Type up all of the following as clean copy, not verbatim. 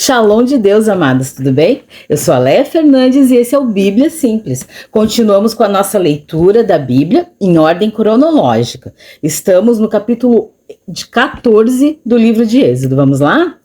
Shalom de Deus, amados, tudo bem? Eu sou a Léa Fernandes e esse é o Bíblia Simples. Continuamos com a nossa leitura da Bíblia em ordem cronológica. Estamos no capítulo 14 do livro de Êxodo. Vamos lá?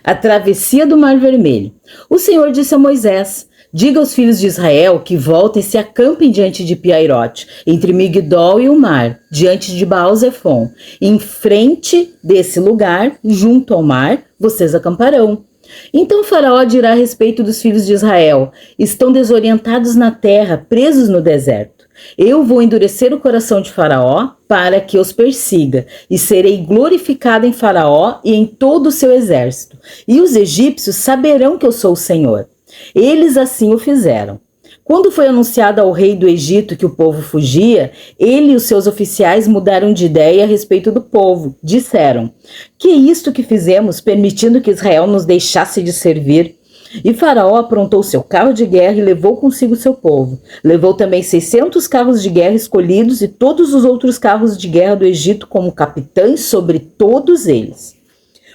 A travessia do Mar Vermelho. O Senhor disse a Moisés: diga aos filhos de Israel que voltem e se acampem diante de Piairote, entre Migdol e o mar, diante de Baal-Zefon. Em frente desse lugar, junto ao mar, vocês acamparão. Então Faraó dirá a respeito dos filhos de Israel: estão desorientados na terra, presos no deserto. Eu vou endurecer o coração de Faraó para que os persiga, e serei glorificado em Faraó e em todo o seu exército. E os egípcios saberão que eu sou o Senhor. Eles assim o fizeram. Quando foi anunciado ao rei do Egito que o povo fugia, ele e os seus oficiais mudaram de ideia a respeito do povo. Disseram: que é isto que fizemos, permitindo que Israel nos deixasse de servir? E Faraó aprontou seu carro de guerra e levou consigo seu povo. Levou também 600 carros de guerra escolhidos e todos os outros carros de guerra do Egito como capitães sobre todos eles.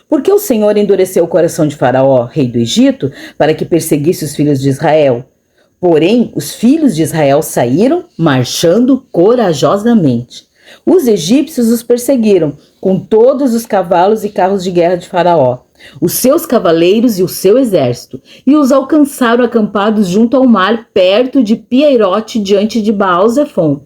Porque o Senhor endureceu o coração de Faraó, rei do Egito, para que perseguisse os filhos de Israel. Porém, os filhos de Israel saíram marchando corajosamente. Os egípcios os perseguiram, com todos os cavalos e carros de guerra de Faraó, os seus cavaleiros e o seu exército, e os alcançaram acampados junto ao mar, perto de Piairote, diante de Baal-Zefon.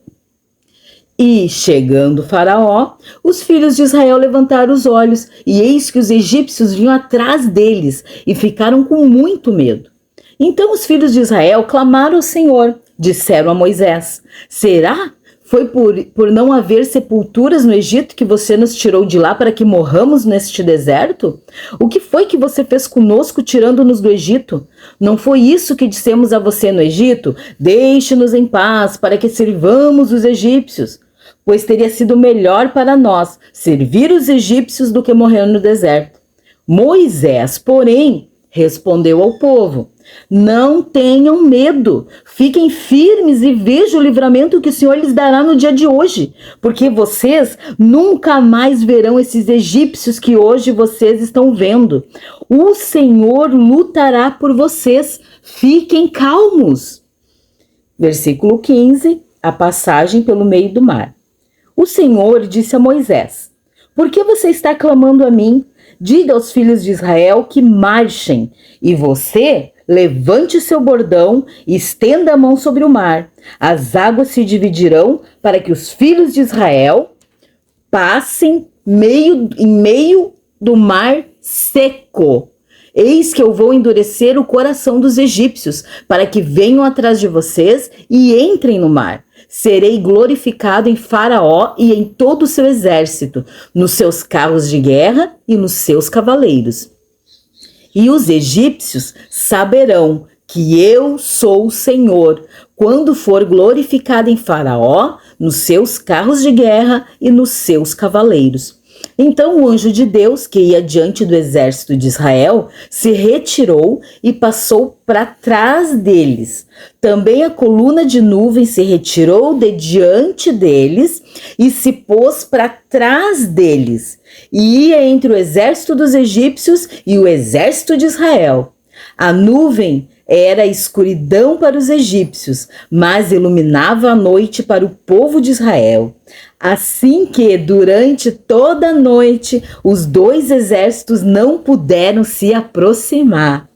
E, chegando Faraó, os filhos de Israel levantaram os olhos, e eis que os egípcios vinham atrás deles, e ficaram com muito medo. Então os filhos de Israel clamaram ao Senhor, disseram a Moisés: será? Foi por não haver sepulturas no Egito que você nos tirou de lá para que morramos neste deserto? O que foi que você fez conosco tirando-nos do Egito? Não foi isso que dissemos a você no Egito? Deixe-nos em paz para que sirvamos os egípcios. Pois teria sido melhor para nós servir os egípcios do que morrer no deserto. Moisés, porém, respondeu ao povo: não tenham medo, fiquem firmes e vejam o livramento que o Senhor lhes dará no dia de hoje, porque vocês nunca mais verão esses egípcios que hoje vocês estão vendo. O Senhor lutará por vocês, fiquem calmos. Versículo 15, a passagem pelo meio do mar. O Senhor disse a Moisés: por que você está clamando a mim? Diga aos filhos de Israel que marchem, e você levante seu bordão e estenda a mão sobre o mar. As águas se dividirão para que os filhos de Israel passem em meio do mar seco. Eis que eu vou endurecer o coração dos egípcios, para que venham atrás de vocês e entrem no mar. Serei glorificado em Faraó e em todo o seu exército, nos seus carros de guerra e nos seus cavaleiros. E os egípcios saberão que eu sou o Senhor, quando for glorificado em Faraó, nos seus carros de guerra e nos seus cavaleiros. Então o anjo de Deus, que ia diante do exército de Israel, se retirou e passou para trás deles. Também a coluna de nuvem se retirou de diante deles e se pôs para trás deles. E ia entre o exército dos egípcios e o exército de Israel. A nuvem era escuridão para os egípcios, mas iluminava a noite para o povo de Israel. Assim que, durante toda a noite, os dois exércitos não puderam se aproximar.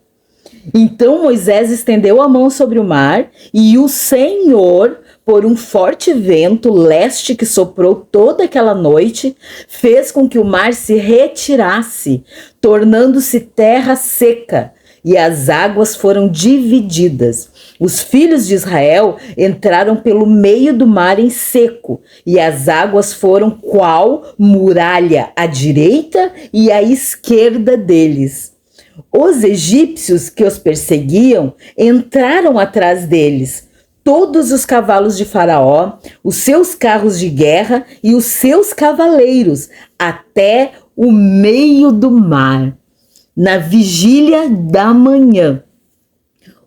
Então Moisés estendeu a mão sobre o mar, e o Senhor, por um forte vento leste que soprou toda aquela noite, fez com que o mar se retirasse, tornando-se terra seca, e as águas foram divididas. Os filhos de Israel entraram pelo meio do mar em seco, e as águas foram qual muralha à direita e à esquerda deles. Os egípcios que os perseguiam entraram atrás deles, todos os cavalos de Faraó, os seus carros de guerra e os seus cavaleiros, até o meio do mar. Na vigília da manhã,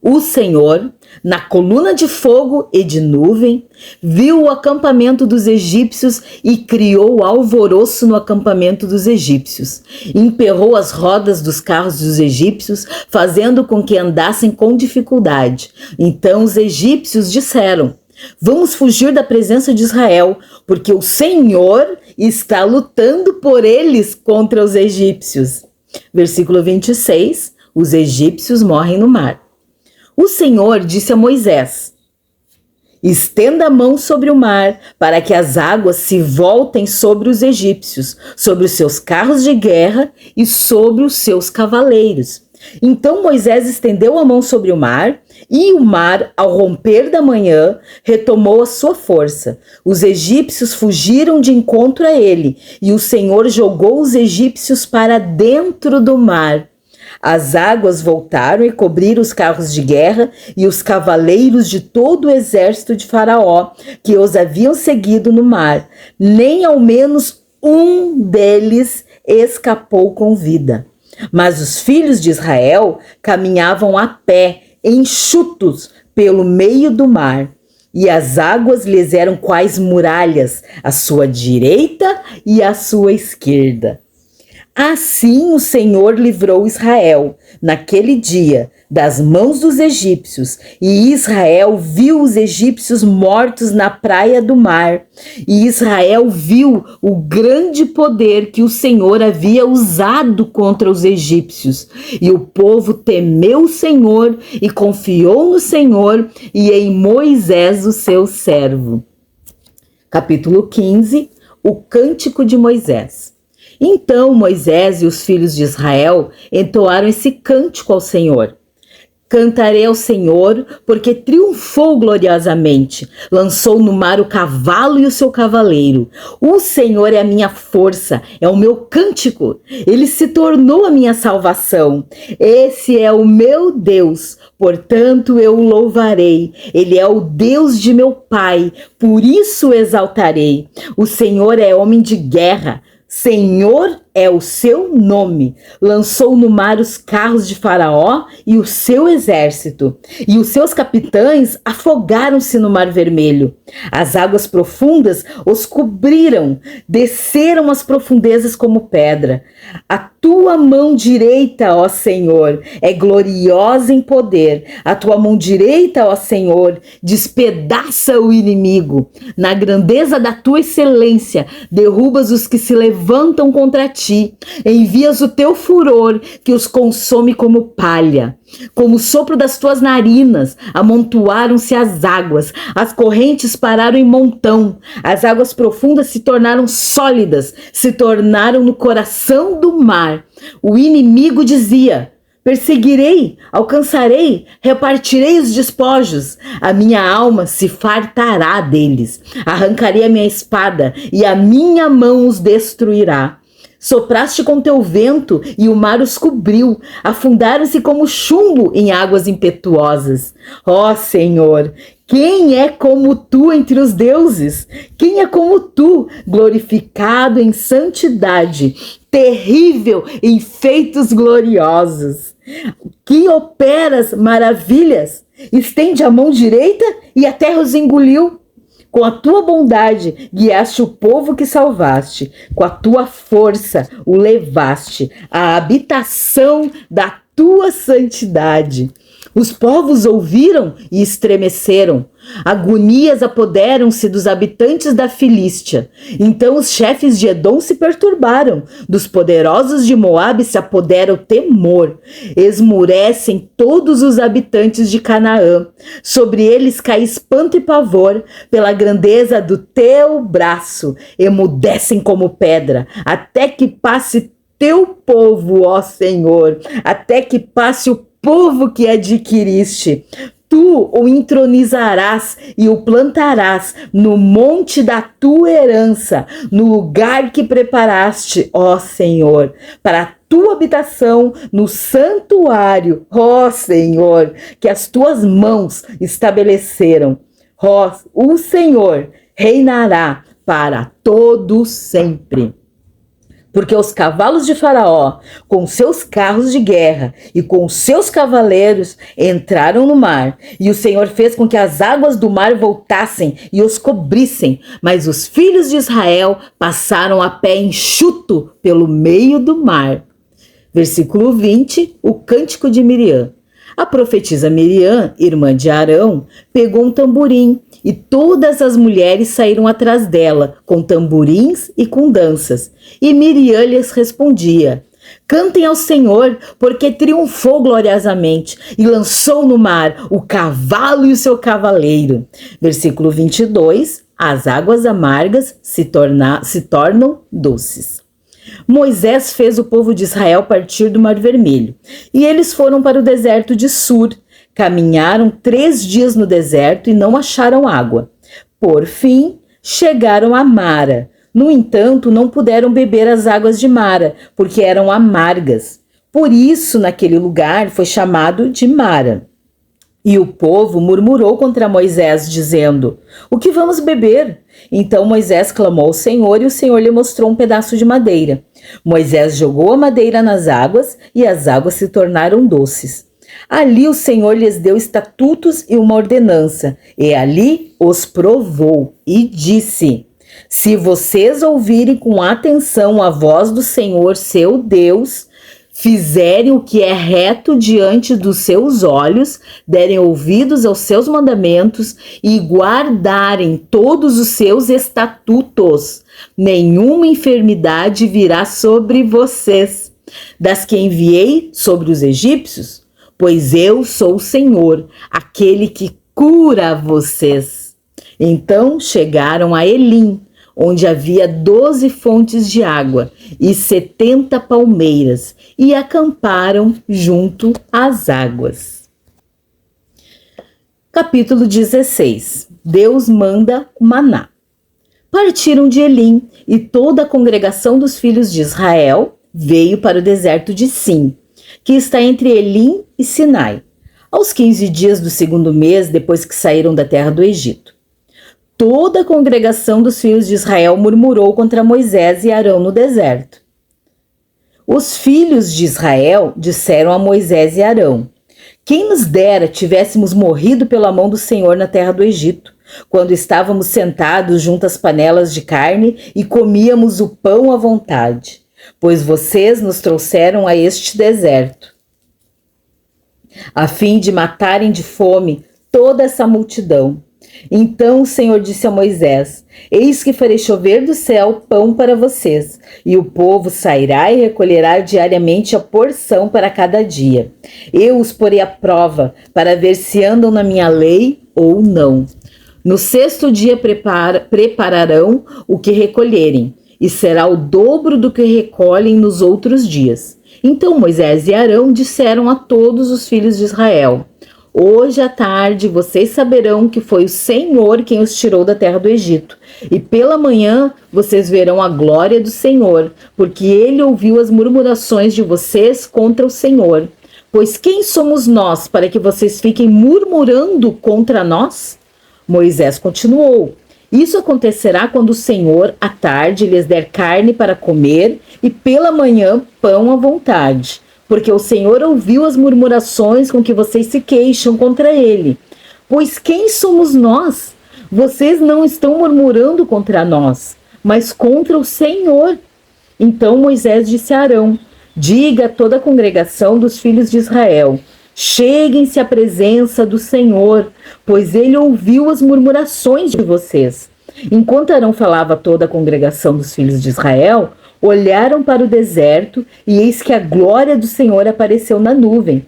O Senhor, na coluna de fogo e de nuvem, viu o acampamento dos egípcios e criou alvoroço no acampamento dos egípcios. Emperrou as rodas dos carros dos egípcios, fazendo com que andassem com dificuldade. Então os egípcios disseram: vamos fugir da presença de Israel, porque o Senhor está lutando por eles contra os egípcios. Versículo 26, os egípcios morrem no mar. O Senhor disse a Moisés: estenda a mão sobre o mar, para que as águas se voltem sobre os egípcios, sobre os seus carros de guerra e sobre os seus cavaleiros. Então Moisés estendeu a mão sobre o mar, e o mar, ao romper da manhã, retomou a sua força. Os egípcios fugiram de encontro a ele, e o Senhor jogou os egípcios para dentro do mar. As águas voltaram e cobriram os carros de guerra e os cavaleiros de todo o exército de Faraó, que os haviam seguido no mar. Nem ao menos um deles escapou com vida. Mas os filhos de Israel caminhavam a pé, enxutos, pelo meio do mar. E as águas lhes eram quais muralhas, à sua direita e à sua esquerda. Assim o Senhor livrou Israel, naquele dia, das mãos dos egípcios, e Israel viu os egípcios mortos na praia do mar. E Israel viu o grande poder que o Senhor havia usado contra os egípcios. E o povo temeu o Senhor e confiou no Senhor e em Moisés, o seu servo. Capítulo 15, o Cântico de Moisés. Então Moisés e os filhos de Israel entoaram esse cântico ao Senhor. Cantarei ao Senhor, porque triunfou gloriosamente. Lançou no mar o cavalo e o seu cavaleiro. O Senhor é a minha força, é o meu cântico. Ele se tornou a minha salvação. Esse é o meu Deus, portanto eu o louvarei. Ele é o Deus de meu pai, por isso o exaltarei. O Senhor é homem de guerra. Senhor é o seu nome. Lançou no mar os carros de Faraó e o seu exército, e os seus capitães afogaram-se no mar vermelho. As águas profundas os cobriram, desceram as profundezas como pedra. A tua mão direita, ó Senhor, é gloriosa em poder. A tua mão direita, ó Senhor, despedaça o inimigo. Na grandeza da tua excelência, derrubas os que se levantam contra ti. Envias o teu furor, que os consome como palha. Como o sopro das tuas narinas, amontoaram-se as águas, as correntes pararam em montão, as águas profundas se tornaram sólidas, se tornaram no coração do mar. O inimigo dizia: perseguirei, alcançarei, repartirei os despojos. A minha alma se fartará deles. Arrancarei a minha espada e a minha mão os destruirá. Sopraste com teu vento e o mar os cobriu. Afundaram-se como chumbo em águas impetuosas. Ó Senhor, quem é como tu entre os deuses? Quem é como tu, glorificado em santidade, terrível em feitos gloriosos? Que operas maravilhas! Estende a mão direita e a terra os engoliu. Com a tua bondade guiaste o povo que salvaste, com a tua força o levaste à habitação da tua santidade. Os povos ouviram e estremeceram. Agonias apoderam-se dos habitantes da Filístia. Então os chefes de Edom se perturbaram. Dos poderosos de Moabe se apodera o temor. Esmurecem todos os habitantes de Canaã. Sobre eles cai espanto e pavor pela grandeza do teu braço. Emudecem como pedra, até que passe teu povo, ó Senhor, até que passe o povo que adquiriste. Tu o entronizarás e o plantarás no monte da tua herança, no lugar que preparaste, ó Senhor, para a tua habitação no santuário, ó Senhor, que as tuas mãos estabeleceram. Ó, o Senhor reinará para todo sempre. Porque os cavalos de Faraó, com seus carros de guerra e com seus cavaleiros, entraram no mar, e o Senhor fez com que as águas do mar voltassem e os cobrissem, mas os filhos de Israel passaram a pé enxuto pelo meio do mar. Versículo 20, o cântico de Miriam. A profetisa Miriam, irmã de Arão, pegou um tamborim, e todas as mulheres saíram atrás dela, com tamborins e com danças. E Miriam lhes respondia: cantem ao Senhor, porque triunfou gloriosamente, e lançou no mar o cavalo e o seu cavaleiro. Versículo 22, as águas amargas se tornam doces. Moisés fez o povo de Israel partir do Mar Vermelho, e eles foram para o deserto de Sur. Caminharam 3 dias no deserto e não acharam água. Por fim, chegaram a Mara. No entanto, não puderam beber as águas de Mara, porque eram amargas. Por isso, naquele lugar foi chamado de Mara. E o povo murmurou contra Moisés, dizendo: o que vamos beber? Então Moisés clamou ao Senhor, e o Senhor lhe mostrou um pedaço de madeira. Moisés jogou a madeira nas águas, e as águas se tornaram doces. Ali o Senhor lhes deu estatutos e uma ordenança, e ali os provou, e disse: se vocês ouvirem com atenção a voz do Senhor, seu Deus, fizerem o que é reto diante dos seus olhos, derem ouvidos aos seus mandamentos e guardarem todos os seus estatutos, nenhuma enfermidade virá sobre vocês, das que enviei sobre os egípcios, pois eu sou o Senhor, aquele que cura vocês. Então chegaram a Elim, onde havia 12 fontes de água e 70 palmeiras, e acamparam junto às águas. Capítulo 16. Deus manda o maná. Partiram de Elim, e toda a congregação dos filhos de Israel veio para o deserto de Sim, que está entre Elim e Sinai, aos 15 dias do 2º mês depois que saíram da terra do Egito. Toda a congregação dos filhos de Israel murmurou contra Moisés e Arão no deserto. Os filhos de Israel disseram a Moisés e Arão: quem nos dera tivéssemos morrido pela mão do Senhor na terra do Egito, quando estávamos sentados junto às panelas de carne e comíamos o pão à vontade, pois vocês nos trouxeram a este deserto, a fim de matarem de fome toda essa multidão. Então o Senhor disse a Moisés: eis que farei chover do céu pão para vocês, e o povo sairá e recolherá diariamente a porção para cada dia. Eu os porei à prova, para ver se andam na minha lei ou não. No 6º dia prepararão o que recolherem, e será o dobro do que recolhem nos outros dias. Então Moisés e Arão disseram a todos os filhos de Israel: hoje à tarde vocês saberão que foi o Senhor quem os tirou da terra do Egito. E pela manhã vocês verão a glória do Senhor, porque ele ouviu as murmurações de vocês contra o Senhor. Pois quem somos nós para que vocês fiquem murmurando contra nós? Moisés continuou: isso acontecerá quando o Senhor à tarde lhes der carne para comer e pela manhã pão à vontade. Porque o Senhor ouviu as murmurações com que vocês se queixam contra ele. Pois quem somos nós? Vocês não estão murmurando contra nós, mas contra o Senhor. Então Moisés disse a Arão: diga a toda a congregação dos filhos de Israel: cheguem-se à presença do Senhor, pois ele ouviu as murmurações de vocês. Enquanto Arão falava a toda a congregação dos filhos de Israel, olharam para o deserto, e eis que a glória do Senhor apareceu na nuvem.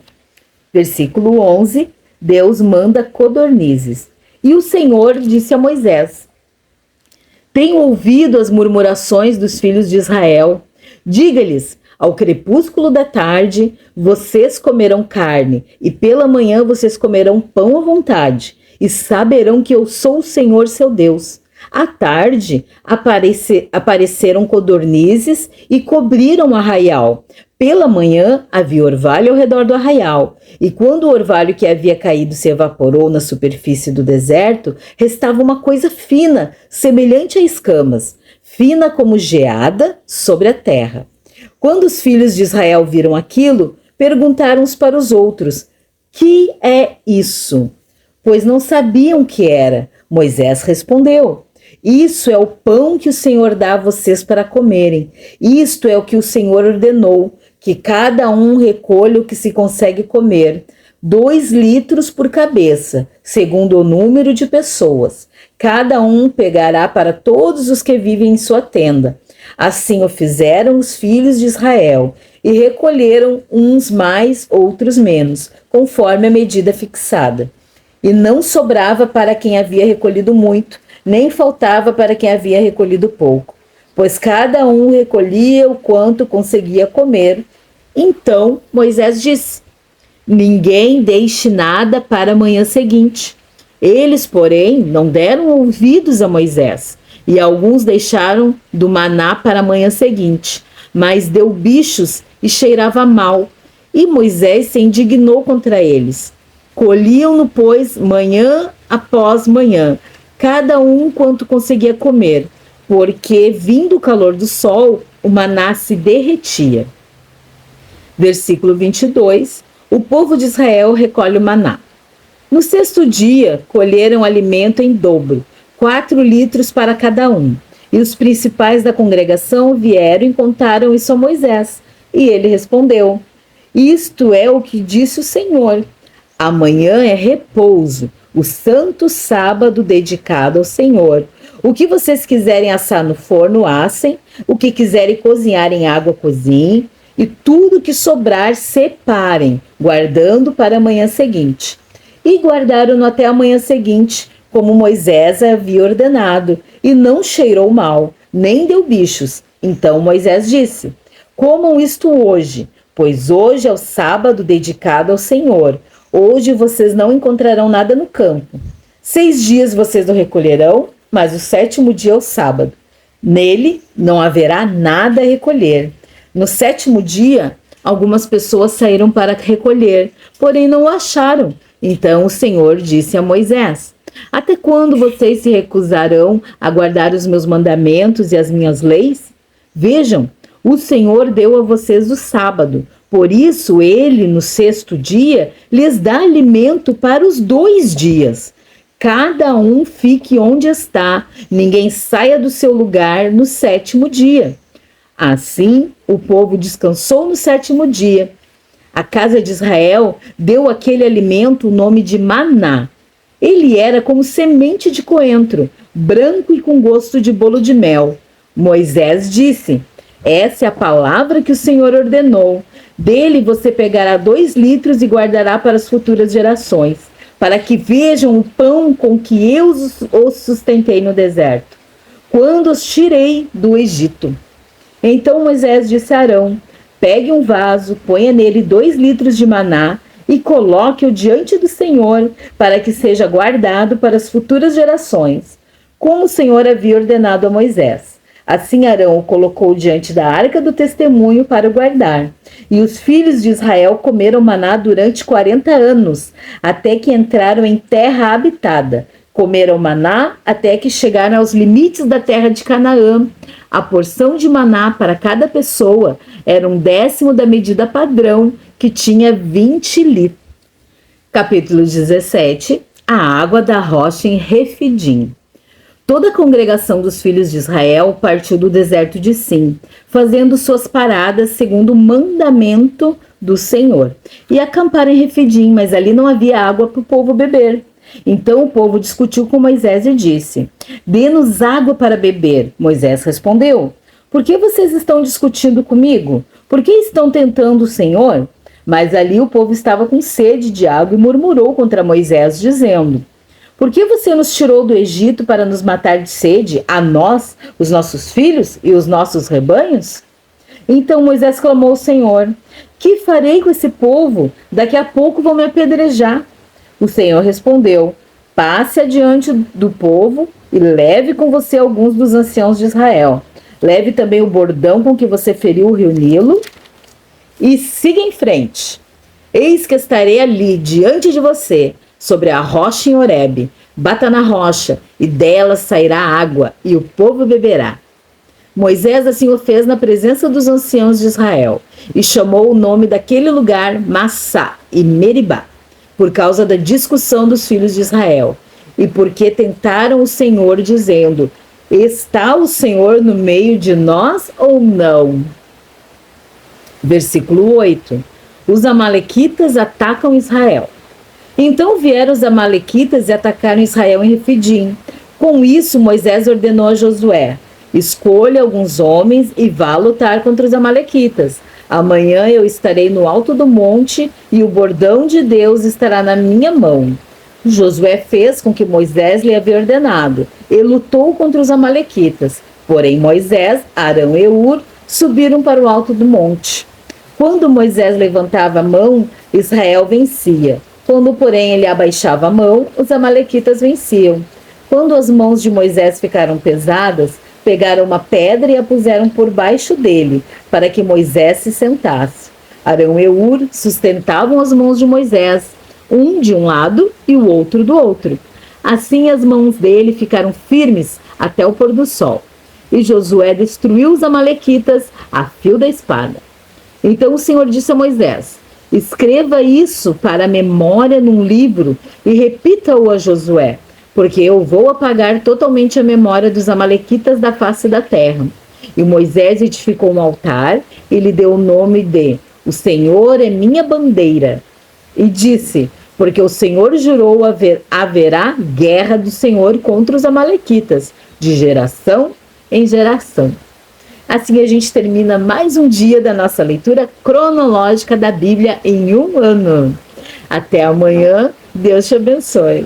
Versículo 11, Deus manda codornizes. E o Senhor disse a Moisés: tenho ouvido as murmurações dos filhos de Israel. Diga-lhes: ao crepúsculo da tarde vocês comerão carne, e pela manhã vocês comerão pão à vontade, e saberão que eu sou o Senhor seu Deus. À tarde apareceram codornizes e cobriram o arraial. Pela manhã havia orvalho ao redor do arraial, e quando o orvalho que havia caído se evaporou na superfície do deserto, restava uma coisa fina, semelhante a escamas. fina como geada sobre a terra. Quando os filhos de Israel viram aquilo, perguntaram uns para os outros: que é isso? Pois não sabiam o que era. Moisés respondeu: isso é o pão que o Senhor dá a vocês para comerem. Isto é o que o Senhor ordenou, que cada um recolha o que se consegue comer, 2 litros por cabeça, segundo o número de pessoas. Cada um pegará para todos os que vivem em sua tenda. Assim o fizeram os filhos de Israel, e recolheram uns mais, outros menos, conforme a medida fixada. E não sobrava para quem havia recolhido muito, nem faltava para quem havia recolhido pouco, pois cada um recolhia o quanto conseguia comer. Então Moisés disse: ninguém deixe nada para a manhã seguinte. Eles, porém, não deram ouvidos a Moisés, e alguns deixaram do maná para a manhã seguinte, mas deu bichos e cheirava mal. E Moisés se indignou contra eles. Colhiam-no, pois, manhã após manhã, cada um quanto conseguia comer, porque, vindo o calor do sol, o maná se derretia. Versículo 22. O povo de Israel recolhe o maná. No 6º dia, colheram alimento em dobro, 4 litros para cada um. E os principais da congregação vieram e contaram isso a Moisés. E ele respondeu: isto é o que disse o Senhor. Amanhã é repouso, o santo sábado dedicado ao Senhor. O que vocês quiserem assar no forno, assem. O que quiserem cozinhar em água, cozinhem. E tudo que sobrar, separem, guardando para a manhã seguinte. E guardaram-no até a manhã seguinte, como Moisés havia ordenado, e não cheirou mal, nem deu bichos. Então Moisés disse: comam isto hoje, pois hoje é o sábado dedicado ao Senhor. Hoje vocês não encontrarão nada no campo. 6 dias vocês o recolherão, mas o 7º dia é o sábado. Nele não haverá nada a recolher. No 7º dia, algumas pessoas saíram para recolher, porém não o acharam. Então o Senhor disse a Moisés: até quando vocês se recusarão a guardar os meus mandamentos e as minhas leis? Vejam, o Senhor deu a vocês o sábado. Por isso, ele, no 6º dia, lhes dá alimento para os 2 dias. Cada um fique onde está, ninguém saia do seu lugar no 7º dia. Assim, o povo descansou no 7º dia. A casa de Israel deu àquele alimento o nome de maná. Ele era como semente de coentro, branco e com gosto de bolo de mel. Moisés disse: essa é a palavra que o Senhor ordenou. Dele você pegará 2 litros e guardará para as futuras gerações, para que vejam o pão com que eu os sustentei no deserto, quando os tirei do Egito. Então Moisés disse a Arão: pegue um vaso, ponha nele 2 litros de maná e coloque-o diante do Senhor, para que seja guardado para as futuras gerações, como o Senhor havia ordenado a Moisés. Assim Arão o colocou diante da arca do testemunho para o guardar. E os filhos de Israel comeram maná durante 40 anos, até que entraram em terra habitada. Comeram maná até que chegaram aos limites da terra de Canaã. A porção de maná para cada pessoa era 1/10 da medida padrão, que tinha 20 litros. Capítulo 17. A água da rocha em Refidim. Toda a congregação dos filhos de Israel partiu do deserto de Sim, fazendo suas paradas segundo o mandamento do Senhor. E acamparam em Refidim, mas ali não havia água para o povo beber. Então o povo discutiu com Moisés e disse: dê-nos água para beber. Moisés respondeu: por que vocês estão discutindo comigo? Por que estão tentando o Senhor? Mas ali o povo estava com sede de água e murmurou contra Moisés, dizendo: por que você nos tirou do Egito para nos matar de sede, a nós, os nossos filhos e os nossos rebanhos? Então Moisés clamou ao Senhor: que farei com esse povo? Daqui a pouco vão me apedrejar. O Senhor respondeu: passe adiante do povo e leve com você alguns dos anciãos de Israel. Leve também o bordão com que você feriu o rio Nilo e siga em frente. Eis que estarei ali diante de você, sobre a rocha em Horebe. Bata na rocha, e dela sairá água, e o povo beberá. Moisés assim o fez na presença dos anciãos de Israel, e chamou o nome daquele lugar Massá e Meribá, por causa da discussão dos filhos de Israel, e porque tentaram o Senhor, dizendo: está o Senhor no meio de nós ou não? Versículo 8. Os amalequitas atacam Israel. Então vieram os amalequitas e atacaram Israel em Refidim. Com isso, Moisés ordenou a Josué: escolha alguns homens e vá lutar contra os amalequitas. Amanhã eu estarei no alto do monte e o bordão de Deus estará na minha mão. Josué fez com que Moisés lhe havia ordenado e lutou contra os amalequitas. Porém Moisés, Arão e Hur subiram para o alto do monte. Quando Moisés levantava a mão, Israel vencia. Quando, porém, ele abaixava a mão, os amalequitas venciam. Quando as mãos de Moisés ficaram pesadas, pegaram uma pedra e a puseram por baixo dele, para que Moisés se sentasse. Arão e Hur sustentavam as mãos de Moisés, um de um lado e o outro do outro. Assim as mãos dele ficaram firmes até o pôr do sol. E Josué destruiu os amalequitas a fio da espada. Então o Senhor disse a Moisés: escreva isso para a memória num livro e repita-o a Josué, porque eu vou apagar totalmente a memória dos amalequitas da face da terra. E Moisés edificou um altar e lhe deu o nome de O Senhor é minha bandeira. E disse: porque o Senhor jurou haverá guerra do Senhor contra os amalequitas, de geração em geração. Assim a gente termina mais um dia da nossa leitura cronológica da Bíblia em um ano. Até amanhã, Deus te abençoe.